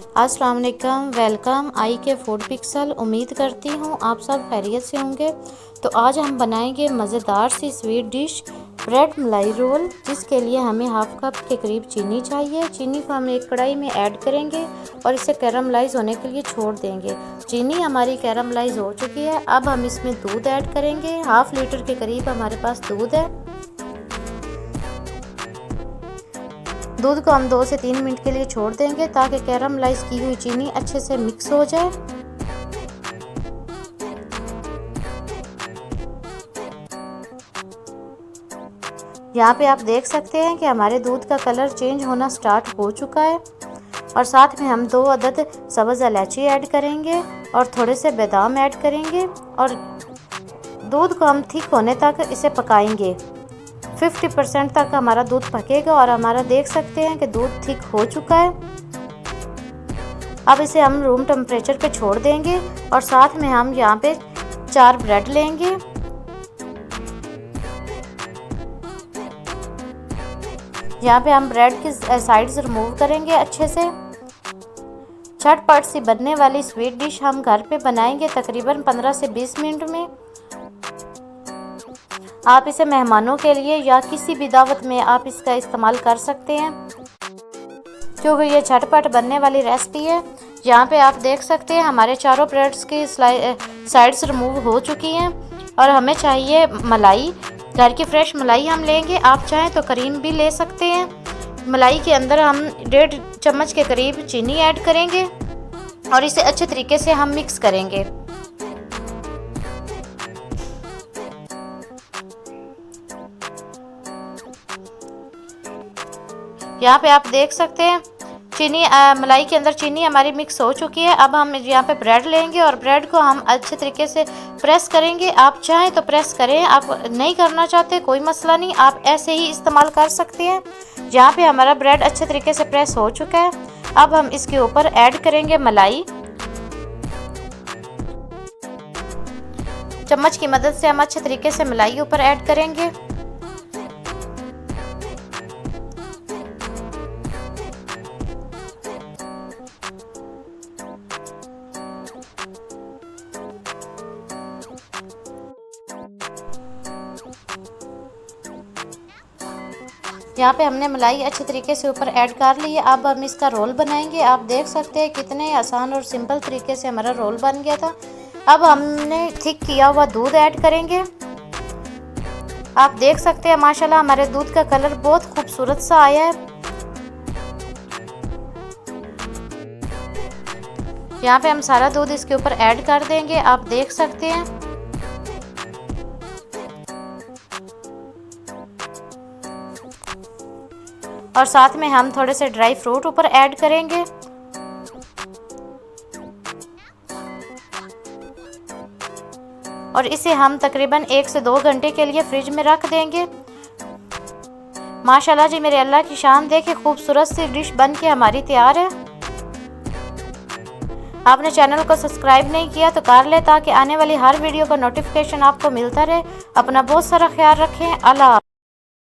अस्सलाम वालेकुम, वेलकम आई के फूड पिक्सल। उम्मीद करती हूँ आप सब खैरियत से होंगे। तो आज हम बनाएंगे मज़ेदार सी स्वीट डिश ब्रेड मलाई रोल, जिसके लिए हमें हाफ कप के करीब चीनी चाहिए। चीनी को हम एक कढ़ाई में ऐड करेंगे और इसे कैरमलाइज होने के लिए छोड़ देंगे। चीनी हमारी कैरमलाइज हो चुकी है। अब हम इसमें दूध ऐड करेंगे। हाफ लीटर के करीब हमारे पास दूध है। दूध को हम 2 से 3 मिनट के लिए छोड़ देंगे ताकि कैरमलाइज की हुई चीनी अच्छे से मिक्स हो जाए। यहाँ पे आप देख सकते हैं कि हमारे दूध का कलर चेंज होना स्टार्ट हो चुका है। और साथ में हम 2 अदद सब्ज़ इलायची ऐड करेंगे और थोड़े से बादाम ऐड करेंगे और दूध को हम थिक होने तक इसे पकाएंगे। 50% तक हमारा दूध पकेगा और हमारा देख सकते हैं कि दूध थिक हो चुका है। अब इसे हम रूम टेम्परेचर पे छोड़ देंगे और साथ में हम यहाँ पे 4 ब्रेड लेंगे। यहाँ पे हम ब्रेड की साइड्स रिमूव करेंगे अच्छे से। झटपट सी बनने वाली स्वीट डिश हम घर पे बनाएंगे तकरीबन 15 से 20 मिनट में। आप इसे मेहमानों के लिए या किसी भी दावत में आप इसका इस्तेमाल कर सकते हैं, क्योंकि ये झटपट बनने वाली रेसिपी है। यहाँ पे आप देख सकते हैं हमारे चारों ब्रेड्स की साइड्स रिमूव हो चुकी हैं और हमें चाहिए मलाई। घर की फ्रेश मलाई हम लेंगे, आप चाहें तो क्रीम भी ले सकते हैं। मलाई के अंदर हम 1.5 चम्मच के करीब चीनी ऐड करेंगे और इसे अच्छे तरीके से हम मिक्स करेंगे। यहाँ पे आप देख सकते हैं चीनी मलाई के अंदर चीनी हमारी मिक्स हो चुकी है। अब हम यहाँ पे ब्रेड लेंगे और ब्रेड को हम अच्छे तरीके से प्रेस करेंगे। आप चाहें तो प्रेस करें, आप नहीं करना चाहते कोई मसला नहीं, आप ऐसे ही इस्तेमाल कर सकते हैं। यहाँ पे हमारा ब्रेड अच्छे तरीके से प्रेस हो चुका है। अब हम इसके ऊपर ऐड करेंगे मलाई। चम्मच की मदद से हम अच्छे तरीके से मलाई ऊपर ऐड करेंगे। यहाँ पे हमने मलाई अच्छे तरीके से ऊपर ऐड कर ली है। अब हम इसका रोल बनाएंगे। आप देख सकते हैं कितने आसान और सिंपल तरीके से हमारा रोल बन गया था। अब हमने थिक किया हुआ दूध ऐड करेंगे। आप देख सकते हैं माशाल्लाह हमारे दूध का कलर बहुत खूबसूरत सा आया है। यहाँ पे हम सारा दूध इसके ऊपर ऐड कर देंगे, आप देख सकते हैं। और साथ में हम थोड़े से ड्राई फ्रूट ऊपर ऐड करेंगे। और इसे हम तकरीबन 1 से 2 घंटे के लिए फ्रिज में रख देंगे। माशाल्लाह जी मेरे अल्लाह की शान, देखिए खूबसूरत सी डिश बन के हमारी तैयार है। आपने चैनल को सब्सक्राइब नहीं किया तो कर ले, ताकि आने वाली हर वीडियो का नोटिफिकेशन आपको मिलता रहे। अपना बहुत सारा ख्याल रखें। अल्लाह।